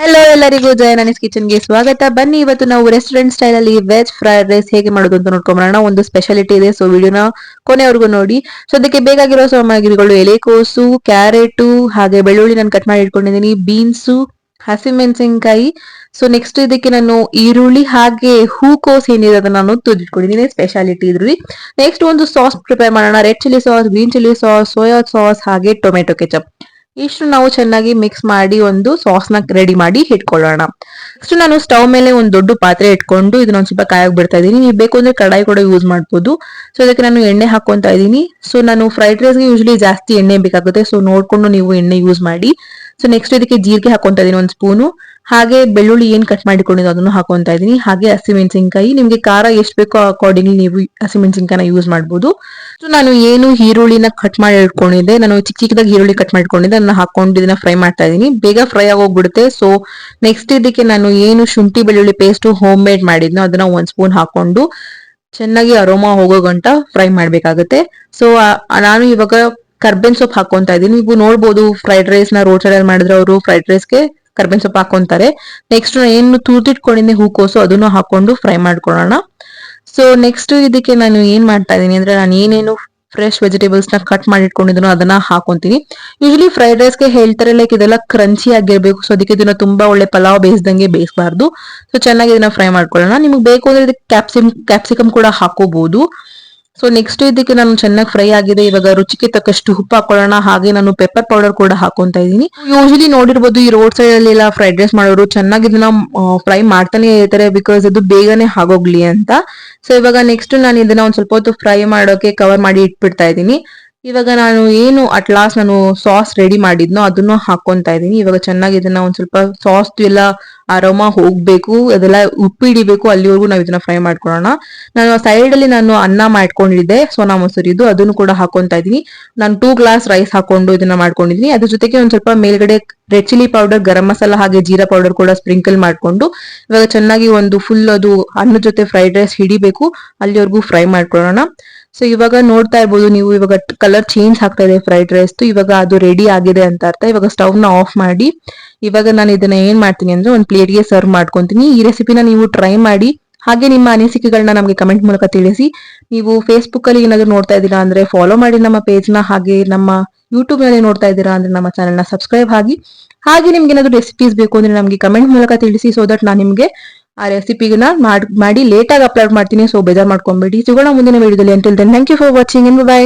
Hello ಎಲ್ಲರಿಗೂ ಜಯನಾನಿಸ್ kitchen ಗೆ ಸ್ವಾಗತ. ಬನ್ನಿ ಇವತ್ತು ನಾವು ರೆಸ್ಟೋರೆಂಟ್ ಸ್ಟೈಲ್ ಅಲ್ಲಿ ವೆಜ್ ಫ್ರೈಡ್ ರೈಸ್ ಹೇಗೆ ಮಾಡೋದು ಅಂತ ನೋಡ್ಕೊಂಬರೋಣ. ಒಂದು ಸ್ಪೆಷಾಲಿಟಿ ಇದೆ, ಸೊ ವಿಡಿಯೋನ ಕೊನೆವರೆಗೂ ನೋಡಿ. ಸೊ ಅದಕ್ಕೆ ಬೇಕಾಗಿರೋ ಸಾಮಗ್ರಿಗಳು ಎಲೆಕೋಸು, ಕ್ಯಾರೆಟ್, ಹಾಗೆ ಬೆಳ್ಳುಳ್ಳಿ ನಾನು ಕಟ್ ಮಾಡಿ ಇಟ್ಕೊಂಡಿದ್ದೀನಿ, ಬೀನ್ಸು, ಹಸಿಮೆಣಸಿನಕಾಯಿ. ಸೊ ನೆಕ್ಸ್ಟ್ ಇದಕ್ಕೆ ನಾನು ಈರುಳ್ಳಿ ಹಾಗೆ ಹೂಕೋಸ್ ಏನಿದೆ ಅದನ್ನ ನಾನು ತುರಿದಿಟ್ಕೊಂಡಿದ್ದೀನಿ, ಸ್ಪೆಷಾಲಿಟಿ ಇದ್ರಲ್ಲಿ. ನೆಕ್ಸ್ಟ್ ಒಂದು ಸಾಸ್ ಪ್ರಿಪೇರ್ ಮಾಡೋಣ. Red chilli sauce, green chilli sauce, soya sauce ಹಾಗೆ ಟೊಮೆಟೊ ಕೆಚಪ್. ಇಷ್ಟು ನಾವು ಚೆನ್ನಾಗಿ ಮಿಕ್ಸ್ ಮಾಡಿ ಒಂದು ಸಾಸ್ ನ ರೆಡಿ ಮಾಡಿ ಇಟ್ಕೊಳ್ಳೋಣ. ನೆಕ್ಸ್ಟ್ ನಾನು ಸ್ಟವ್ ಮೇಲೆ ಒಂದು ದೊಡ್ಡ ಪಾತ್ರೆ ಇಟ್ಕೊಂಡು ಇದನ್ನ ಒಂದ್ ಸ್ವಲ್ಪ ಕಾಯಕ್ ಬಿಡ್ತಾ ಇದೀನಿ. ನೀವು ಬೇಕು ಅಂದ್ರೆ ಕಡಾಯಿ ಕೂಡ ಯೂಸ್ ಮಾಡ್ಬೋದು. ಸೊ ಇದಕ್ಕೆ ನಾನು ಎಣ್ಣೆ ಹಾಕೊಂತಾ ಇದೀನಿ. ಸೊ ನಾನು ಫ್ರೈಡ್ ರೈಸ್ಗೆ ಯೂಶಲಿ ಜಾಸ್ತಿ ಎಣ್ಣೆ ಬೇಕಾಗುತ್ತೆ, ಸೊ ನೋಡ್ಕೊಂಡು ನೀವು ಎಣ್ಣೆ ಯೂಸ್ ಮಾಡಿ. ಸೊ ನೆಕ್ಸ್ಟ್ ಇದಕ್ಕೆ ಜೀರಿಗೆ ಹಾಕೊಂತಾ ಇದೀನಿ ಒಂದ್ ಸ್ಪೂನು, ಹಾಗೆ ಬೆಳ್ಳುಳ್ಳಿ ಏನ್ ಕಟ್ ಮಾಡಿಕೊಂಡಿದ್ದು ಅದನ್ನು ಹಾಕೊಂತಾ ಇದೀನಿ, ಹಾಗೆ ಹಸಿಮೆಣಸಿನಕಾಯಿ. ನಿಮ್ಗೆ ಖಾರ ಎಷ್ಟು ಬೇಕೋ ಅಕಾರ್ಡಿಂಗ್ಲಿ ನೀವು ಹಸಿಮೆಣಸಿನಕಾಯಿನ ಯೂಸ್ ಮಾಡ್ಬೋದು. ಸೊ ನಾನು ಏನು ಈರುಳ್ಳಿನ ಕಟ್ ಮಾಡಿ ಇಟ್ಕೊಂಡಿದ್ದೆ, ನಾನು ಚಿಕ್ಕ ಚಿಕ್ಕದಾಗಿ ಈರುಳ್ಳಿ ಕಟ್ ಮಾಡ್ಕೊಂಡಿದ್ದೆ, ಅದನ್ನ ಹಾಕೊಂಡು ಇದನ್ನ ಫ್ರೈ ಮಾಡ್ತಾ ಇದೀನಿ. ಬೇಗ ಫ್ರೈ ಆಗೋಗ್ಬಿಡುತ್ತೆ. ಸೊ ನೆಕ್ಸ್ಟ್ ಇದಕ್ಕೆ ನಾನು ಏನು ಶುಂಠಿ ಬೆಳ್ಳುಳ್ಳಿ ಪೇಸ್ಟ್ ಹೋಮ್ ಮೇಡ್ ಮಾಡಿದ್ನೋ ಅದನ್ನ ಒಂದ್ ಸ್ಪೂನ್ ಹಾಕೊಂಡು ಚೆನ್ನಾಗಿ ಅರೋಮಾ ಹೋಗೋ ಗಂಟ ಫ್ರೈ ಮಾಡ್ಬೇಕಾಗುತ್ತೆ. ಸೊ ನಾನು ಇವಾಗ ಕರ್ಬೇನ್ ಸೊಪ್ಪು ಹಾಕೊಂತಾ ಇದೀನಿ. ನೀವು ನೋಡ್ಬೋದು ಫ್ರೈಡ್ ರೈಸ್ ನ ರೋಡ್ ಸೈಡ್ ಅಲ್ಲಿ ಮಾಡಿದ್ರೆ ಅವರು ಫ್ರೈಡ್ ರೈಸ್ಗೆ ಕರ್ಬೇನ್ ಸೊಪ್ಪು ಹಾಕೊಂತಾರೆ. ನೆಕ್ಸ್ಟ್ ಏನು ತುರ್ದಿಟ್ಕೊಂಡಿದ್ದೆ ಹೂಕೋಸು ಅದನ್ನು ಹಾಕೊಂಡು ಫ್ರೈ ಮಾಡ್ಕೊಳ್ಳೋಣ. ಸೊ ನೆಕ್ಸ್ಟ್ ಇದಕ್ಕೆ ನಾನು ಏನ್ ಮಾಡ್ತಾ ಇದೀನಿ ಅಂದ್ರೆ, ನಾನು ಏನೇನು ಫ್ರೆಶ್ ವೆಜಿಟೇಬಲ್ಸ್ ನ ಕಟ್ ಮಾಡಿ ಇಟ್ಕೊಂಡಿದ್ರು ಅದನ್ನ ಹಾಕೊಂತೀನಿ. ಯೂಶಲಿ ಫ್ರೈಡ್ ರೈಸ್ಗೆ ಹೇಳ್ತಾರೆ ಲೈಕ್ ಇದೆಲ್ಲ ಕ್ರಂಚಿ ಆಗಿರ್ಬೇಕು, ಸೊ ಅದಕ್ಕೆ ಇದನ್ನ ತುಂಬಾ ಒಳ್ಳೆ ಪಲಾವ್ ಬೇಯಿಸ್ದಂಗೆ ಬೇಯಿಸಬಾರ್ದು. ಸೊ ಚೆನ್ನಾಗಿ ಇದನ್ನ ಫ್ರೈ ಮಾಡ್ಕೊಳ್ಳೋಣ. ನಿಮ್ಗೆ ಬೇಕು ಅಂದ್ರೆ ಇದಕ್ಕೆ ಕ್ಯಾಪ್ಸಿಕಮ್ ಕೂಡ ಹಾಕೋಬಹುದು. ಸೊ ನೆಕ್ಸ್ಟ್ ಇದಕ್ಕೆ ನಾನು ಚೆನ್ನಾಗಿ ಫ್ರೈ ಆಗಿದೆ. ಇವಾಗ ರುಚಿಗೆ ತಕ್ಕಷ್ಟು ಉಪ್ಪು ಹಾಕೊಳ್ಳೋಣ, ಹಾಗೆ ನಾನು ಪೆಪ್ಪರ್ ಪೌಡರ್ ಕೂಡ ಹಾಕೊಂತಾ ಇದೀನಿ. ಯೂಶಲಿ ನೋಡಿರ್ಬೋದು ಈ ರೋಡ್ ಸೈಡ್ ಅಲ್ಲಿ ಎಲ್ಲ ಫ್ರೈಡ್ ರೈಸ್ ಮಾಡೋರು ಚೆನ್ನಾಗಿ ಇದನ್ನ ಫ್ರೈ ಮಾಡ್ತಾನೆ ಇರ್ತಾರೆ, ಬಿಕಾಸ್ ಅದು ಬೇಗನೆ ಆಗೋಗ್ಲಿ ಅಂತ. ಸೊ ಇವಾಗ ನೆಕ್ಸ್ಟ್ ನಾನು ಇದನ್ನ ಒಂದ್ ಸ್ವಲ್ಪ ಹೊತ್ತು ಫ್ರೈ ಮಾಡೋಕೆ ಕವರ್ ಮಾಡಿ ಇಟ್ಬಿಡ್ತಾ ಇದ್ದೀನಿ. ಇವಾಗ ನಾನು ಏನು ಅಟ್ ಲಾಸ್ಟ್ ನಾನು ಸಾಸ್ ರೆಡಿ ಮಾಡಿದ್ನೋ ಅದನ್ನು ಹಾಕೊಂತಾ ಇದೀನಿ. ಇವಾಗ ಚೆನ್ನಾಗಿ ಇದನ್ನ ಒಂದ್ ಸ್ವಲ್ಪ ಸಾಸ್ ಎಲ್ಲ ಅರೋಮಾ ಹೋಗ್ಬೇಕು, ಅದೆಲ್ಲ ಉಪ್ಪು ಹಿಡಿಬೇಕು, ಅಲ್ಲಿವರೆಗೂ ನಾವು ಇದನ್ನ ಫ್ರೈ ಮಾಡ್ಕೊಳ್ಳೋಣ. ನಾನು ಸೈಡ್ ಅಲ್ಲಿ ನಾನು ಅನ್ನ ಮಾಡ್ಕೊಂಡಿದ್ದೆ ಸೋನಾ ಮೊಸರಿದು, ಅದನ್ನು ಕೂಡ ಹಾಕೊಂತಾ ಇದೀನಿ. ನಾನು 2 ಗ್ಲಾಸ್ ರೈಸ್ ಹಾಕೊಂಡು ಇದನ್ನ ಮಾಡ್ಕೊಂಡಿದೀನಿ. ಅದ್ರ ಜೊತೆಗೆ ಒಂದ್ ಸ್ವಲ್ಪ ಮೇಲ್ಗಡೆ red chilli powder, garam masala ಹಾಗೆ ಜೀರಾ ಪೌಡರ್ ಕೂಡ ಸ್ಪ್ರಿಂಕಲ್ ಮಾಡ್ಕೊಂಡು ಇವಾಗ ಚೆನ್ನಾಗಿ ಒಂದು ಫುಲ್ ಅದು ಅನ್ನದ ಜೊತೆ ಫ್ರೈಡ್ ರೈಸ್ ಹಿಡಿಬೇಕು ಅಲ್ಲಿವರೆಗೂ ಫ್ರೈ ಮಾಡ್ಕೊಳ್ಳೋಣ. ಸೊ ಇವಾಗ ನೋಡ್ತಾ ಇರ್ಬೋದು ನೀವು, ಇವಾಗ ಕಲರ್ ಚೇಂಜ್ ಆಗ್ತಾ ಇದೆ ಫ್ರೈಡ್ ರೈಸ್. ಇವಾಗ ಅದು ರೆಡಿ ಆಗಿದೆ ಅಂತ ಅರ್ಥ. ಇವಾಗ ಸ್ಟವ್ ನ ಆಫ್ ಮಾಡಿ ಇವಾಗ ನಾನು ಇದನ್ನ ಏನ್ ಮಾಡ್ತೀನಿ ಅಂದ್ರೆ ಒಂದು ಪ್ಲೇಟ್ಗೆ ಸರ್ವ್ ಮಾಡ್ಕೊಂತೀನಿ. ಈ ರೆಸಿಪಿನ ನೀವು ಟ್ರೈ ಮಾಡಿ, ಹಾಗೆ ನಿಮ್ಮ ಅನಿಸಿಕೆಗಳನ್ನ ನಮಗೆ ಕಮೆಂಟ್ ಮೂಲಕ ತಿಳಿಸಿ. ನೀವು ಫೇಸ್ಬುಕ್ ಅಲ್ಲಿ ಏನಾದ್ರು ನೋಡ್ತಾ ಇದ್ದೀರಾ ಅಂದ್ರೆ ಫಾಲೋ ಮಾಡಿ ನಮ್ಮ ಪೇಜ್ ನ, ಹಾಗೆ ನಮ್ಮ ಯೂಟ್ಯೂಬ್ ನಲ್ಲಿ ನೋಡ್ತಾ ಇದ್ದೀರಾ ಅಂದ್ರೆ ನಮ್ಮ ಚಾನೆಲ್ ನ ಸಬ್ಸ್ಕ್ರೈಬ್ ಆಗಿ. ಹಾಗೆ ನಿಮ್ಗೆ ಏನಾದ್ರು ರೆಸಿಪೀಸ್ ಬೇಕು ಅಂದ್ರೆ ನಮಗೆ ಕಮೆಂಟ್ ಮೂಲಕ ತಿಳಿಸಿ, ಸೊ ದಟ್ ನಾನು ನಿಮ್ಗೆ ಆ ರೆಸಿಪಿನ ಮಾಡಿ ಲೇಟ್ ಆಗಿ ಅಪ್ಲೋಡ್ ಮಾಡ್ತೀನಿ. ಸೊ ಬೇಜಾರ್ ಮಾಡ್ಕೊಂಬೇಡಿ. ಸಿಗೋಣ ಮುಂದಿನ ವಿಡಿಯೋದಲ್ಲಿ. Until then thank you for watching and by.